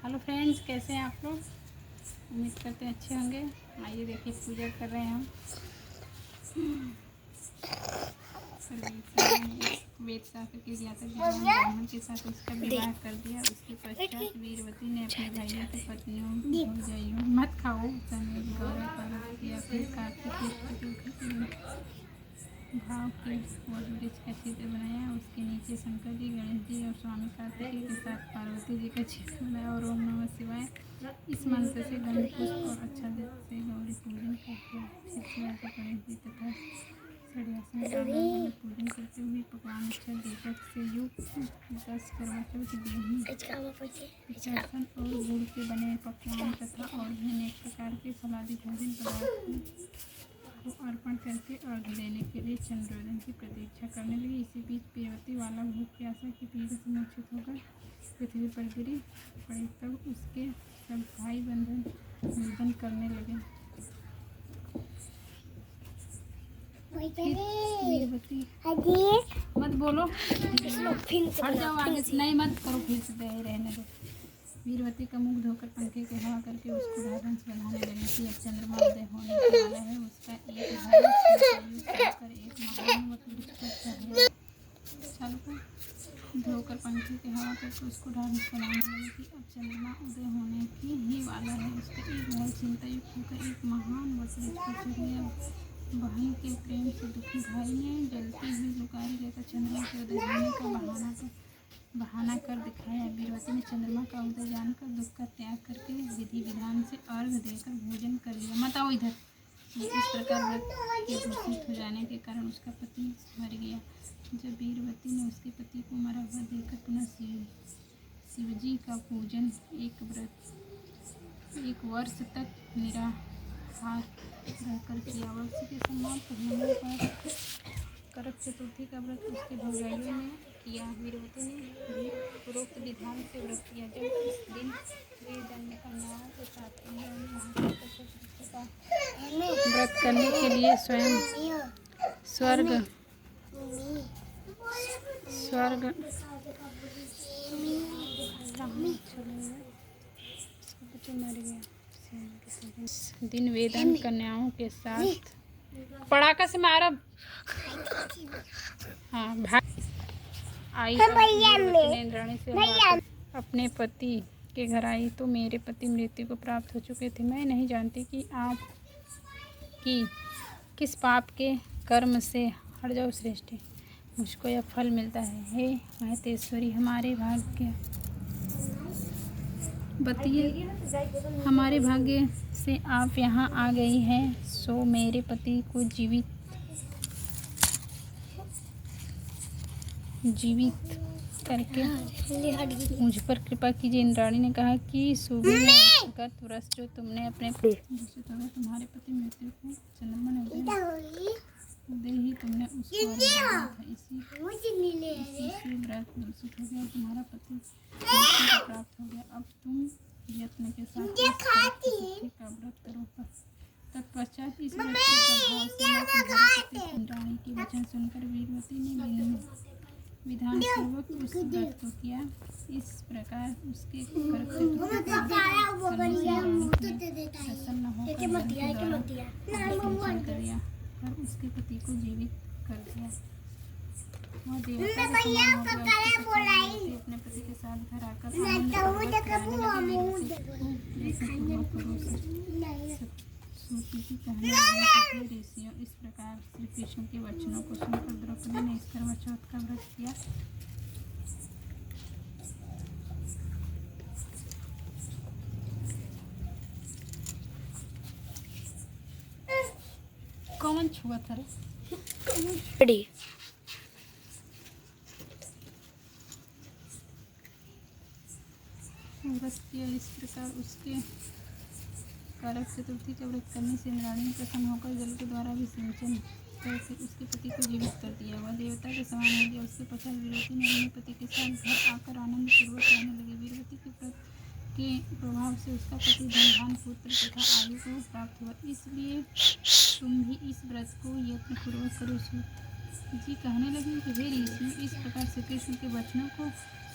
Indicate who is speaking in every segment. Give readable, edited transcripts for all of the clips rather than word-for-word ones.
Speaker 1: Hello friends, कैसे हैं आप लोग। उम्मीद करते हैं अच्छे होंगे। आइए देखिए, पूजा कर रहे हैं हम। वेद शास्त्र के ज्ञाता विद्वान ब्राह्मण के साथ उसका विवाह कर दिया। उसके पश्चात वीरवती ने अपने भाइयों की पत्नियों भौजाइयों मत खाओ समेत गौरव प्राप्त किया। फिर कार्तिक भाव के वृक्ष का चित्र बनाया। उसके नीचे शंकर जी, गणेश जी और स्वामी कार्तिकेय के साथ पार्वती जी का चित्र बनाया और ओम नमः शिवाय इस मंत्र से गंध पुष्प और अक्षत से गौरी पूजन करते हैं। फिर शिवा से गणेश जी तथा षड्यासन ब्राह्मण पूजन करते हुए पकवान अक्षत दीपक से युक्त 10 करवा चौथ गेहूं पिचासन और गुड़ के बने पकवान तथा और भी अनेक प्रकार के फलादि भोजन पदार्थ को अर्पण करके अर्घ देने के लिए चंद्रोदय की प्रतीक्षा करने लगी। इसी बीच वीरवती वाला भूख प्यासा की पीड़ा से मूर्छित होकर पृथ्वी पर गिरी पड़ी। तब उसके सब भाई बंधन निधन करने लगे। वीरवती मत बोलो, हट जाओ आगे से, नहीं मत करो, फिर से दे रहने दो। वीरवती का मुख धोकर पंखे के हवा करके उसको ढांढस बनाने लगी कि अब चंद्रमा उदय होने वाला है। उसका एक धोकर पंखे के हवा करके उसको ढांढस बनाने लगी कि अब चंद्रमा उदय होने की ही वाला है। उसका एक भाई चिंता युक्त होकर एक महान वृक्ष पर चढ़ गया। बहन के प्रेम से दुखी भाई ने जलती हुई लुकारी लेकर चंद्रमा के उदय होने का बहाना कर दिखाया। वीरवती ने चंद्रमा का उदय जानकर दुख का त्याग करके विधि विधान से अर्घ देकर भोजन कर लिया। मत आओ इधर। इस प्रकार व्रत के दूषित हो जाने के कारण उसका पति मर गया। जब वीरवती ने उसके पति को मरा हुआ देखकर पुनः शिवजी का पूजन एक वर्ष तक निराहार रहकर किया। वर्ष के समाप्त होने पर करक चतुर्थी का व्रत उसके भौजाइयों ने किया। वीरवती ने भी उपरोक्त विधान से व्रत किया। जब इस दिन वे दंड कन्याओं के साथ व्रत करने के लिए स्वयं स्वर्ग दिन वेदन कन्याओं के साथ पड़ाका से मारब। हाँ भाई आई इंद्राणी से अपने पति के घर आई तो मेरे पति मृत्यु को प्राप्त हो चुके थे। मैं नहीं जानती कि आप की किस पाप के कर्म से हट जाओ श्रेष्ठी मुझको यह फल मिलता है। हे महतेश्वरी, हमारे भाग्य से आप यहाँ आ गई हैं, सो मेरे पति को जीवित करके मुझ पर कृपा कीजिए। इंद्राणी ने कहा कि सुगत व्रत जो तुमने अपने तुम्हारे पति मृत्यु को चंद्रमा ने उदय ही तुमने उसको इसी से व्रत दूषित हो गया। तुम्हारा पति मृत्यु को प्राप्त हो गया। अब तुम यत्न के साथ का व्रत करो। तत्पश्चात इस व्रत के प्रभाव से इंद्राणी की वचन सुनकर वीरवती ने विधान पूर्वक उस व्रत को किया। इस प्रकार उसके प्रसन्न होकर कर दिया और उसके पति को जीवित कर दिया। वह देवता के समान हो गया। अपने पति के साथ घर आकर ऋषियों इस प्रकार श्री कृष्ण के वचनों को सुनकर द्रौपदी ने इस करवा चौथ का व्रत किया। कौन छुआ था रे? व्रत किया। इस प्रकार उसके कारक चतुर्थी का व्रत करने से इंद्राणी प्रसन्न होकर जल के द्वारा भी सिंचन करके उसके पति को जीवित कर दिया। वह देवता के समान हो गया। उसके पश्चात वीरवती ने अपने पति के साथ घर आकर आनंद पूर्वक रहने लगी। वीरवती के व्रत के प्रभाव से उसका पति धनवान पुत्र तथा आयु को प्राप्त हुआ। इसलिए तुम भी इस व्रत को यत्न पूर्वक करो। जी कहने लगी कि हे ऋषि, इस प्रकार श्री कृष्ण के वचनों को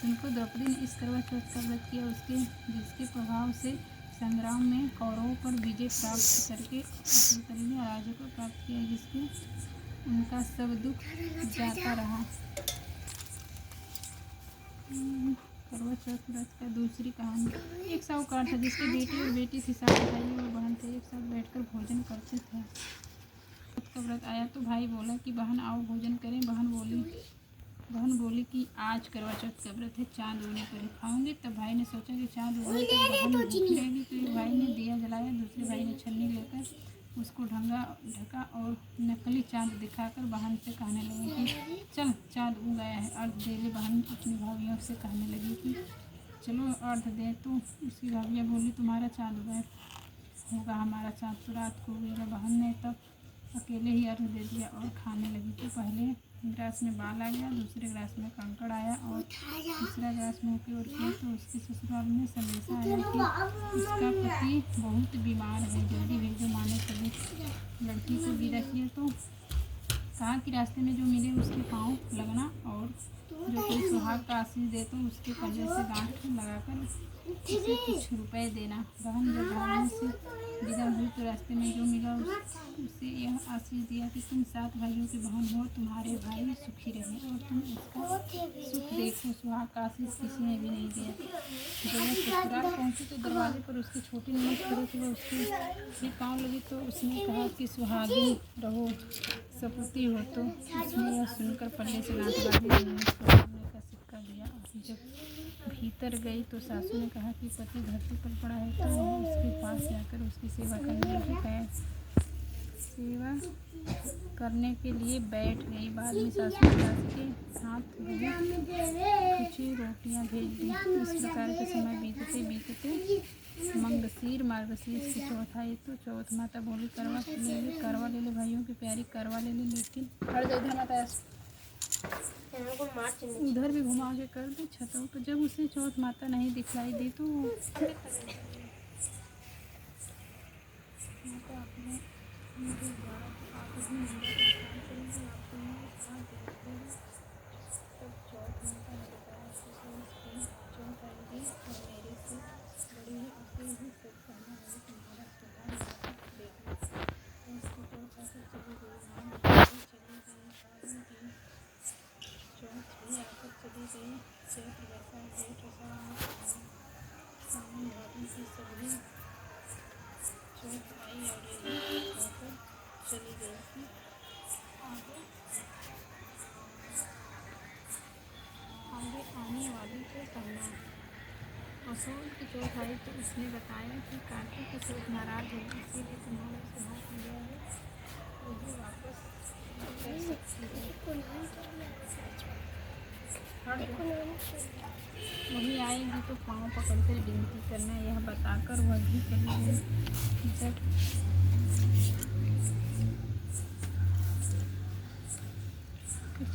Speaker 1: सुनकर द्रौपदी ने इस करवा चौथ का व्रत किया जिसके प्रभाव से संग्राम में कौरवों पर विजय प्राप्त करके अतुलनीय ने राज्य को प्राप्त किया, जिससे उनका सब दुख जाता रहा। करवा चौथ व्रत का दूसरी कहानी। एक साहूकार था जिसके बेटे और बेटी थी। सात भाई और बहन थे, एक साथ बैठकर भोजन करते थे। चौथ का व्रत आया तो भाई बोला कि बहन आओ भोजन करें। बहन बोली कि आज करवा चौथ का व्रत है, चाँद उगने पर ही खाऊंगी। तब भाई ने सोचा कि चाँद उगने पर बहन भूखी रहेगी, तो एक भाई ने दिया जलाया, दूसरे भाई ने छन्नी लेकर उसको ढका और नकली चाँद दिखाकर बहन से कहने लगे कि चल चाँद उग गया है, अर्घ दे ले। बहन अपनी भाभियों से कहने लगी कि चलो अर्घ दे। तो उसकी भाभियाँ बोली तुम्हारा चाँद उगा होगा, हमारा चाँद तो रात को उगेगा। बहन ने तब अकेले ही अर्घ दे दिया और खाने लगी। तो पहले गिलास में बाल आ गया, दूसरे गिलास में कंकड़ आया और तीसरा गिलास मुँह की ओर किया तो उसके ससुराल में संदेशा आया कि उसका पति बहुत बीमार है, जल्दी भेजो। माँ ने सभी लड़की को विदा किया तो कहा कि रास्ते में जो मिले उसके पाँव लगना और जो कोई सुहाग का आशीष दे तो उसके कंधे से गांठ लगाकर उसे कुछ रुपए देना। बहन जब भाइयों से विदा हुई तो रास्ते में जो मिला उसे यह आशीष दिया कि तुम 7 भाइयों की बहन हो, तुम्हारे भाई सुखी रहे और तुम इसका सुख देखो। सुहाग का आशीष किसी ने भी नहीं दिया। जब वह ससुराल पहुँची तो दरवाजे पर उसकी छोटी ननद खड़ी थी। वह उसके पाँव लगी तो उसने कहा कि सुहागिन रहो, सपूती हो। तो उसने यह सुनकर पल्ले से लात बांधी, ननद को सोने का सिक्का दिया। और जब भीतर गई तो सासू ने कहा कि पति धरती पर पड़ा है, तो वह उसके पास जाकर उसकी सेवा करने लगी। सेवा करने के लिए बैठ गई। बाद में सासू ने सास के हाथ बहुत कुछ रोटियां भेज दी। इस प्रकार के समय बीतते बीतते मार्गशीर्ष की चौथ आई। तो चौथ माता बोली करवा ले ले भाइयों की प्यारी, करवा ले ले। लेकिन इधर माता उधर भी घुमा के कर दी छतों। तो जब उसे चौथ माता नहीं दिखलाई दी तो चली गई थी। आगे आने वाली को कहना। असोज की चौथ आई तो उसने बताया कि कार्तिक की चौथ नाराज है, इसीलिए तुम्हारा सुहाग लिया है, वही वापस कर सकती है। वही आएगी तो पाँव पकड़कर विनती करना, यह बताकर वह भी चली गई। जब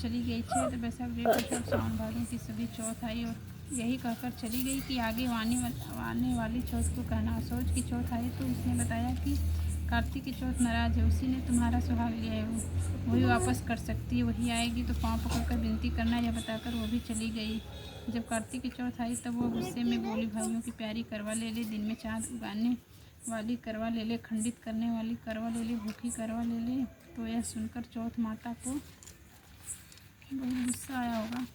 Speaker 1: चली गई थी तो बैसाख जेठ सावन भादों की सभी चौथ आई और यही कहकर चली गई कि आगे आने वाली चौथ को कहना। असोज की चौथ आई तो उसने बताया कि कार्तिक की चौथ नाराज है, उसी ने तुम्हारा सुहाग लिया है, वही वापस कर सकती है। वही आएगी तो पाँव पकड़कर विनती करना, यह बताकर वो भी चली गई। जब कार्तिक की चौथ आई तब वो गुस्से में बोली, भाइयों की प्यारी करवा ले ले, दिन में चाँद उगाने वाली करवा ले ले, खंडित करने वाली करवा ले ले, भूखी करवा ले ले। तो यह सुनकर चौथ माता को बहुत गुस्सा आया होगा।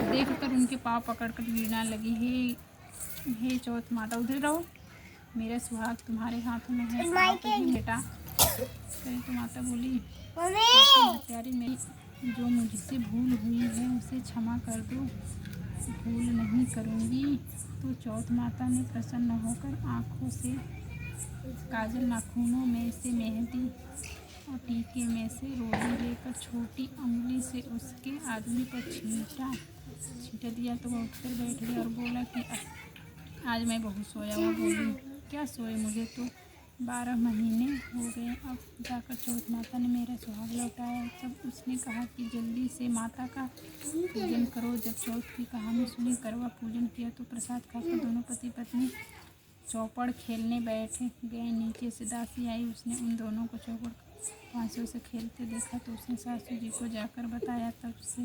Speaker 1: देखकर उनके पाँव पकड़कर गिरने लगी, हे चौथ माता उधर रहो, मेरा सुहाग तुम्हारे हाथों में है, बेटा। तो माता बोली, प्यारी मेरी, जो मुझसे भूल हुई है उसे क्षमा कर दो, भूल नहीं करूँगी। तो चौथ माता ने प्रसन्न होकर आँखों से काजल, नाखूनों में से मेहंदी और टीके में से रोली लेकर छोटी उंगली से उसके आदमी पर छींटा दिया। तो वह उठकर बैठ गया और बोला कि आज मैं बहुत सोया हुआ। बोली, क्या सोए, मुझे तो 12 महीने हो गए, अब जाकर चौथ माता ने मेरा सुहाग लौटाया। तब उसने कहा कि जल्दी से माता का पूजन करो। जब चौथ की कहानी सुनी, करवा पूजन किया तो प्रसाद खाकर दोनों पति पत्नी चौपड़ खेलने बैठ गए। नीचे से दासी आई, उसने उन दोनों को चौपड़ पाँचों से खेलते देखा तो उसने सासू जी को जाकर बताया, तब से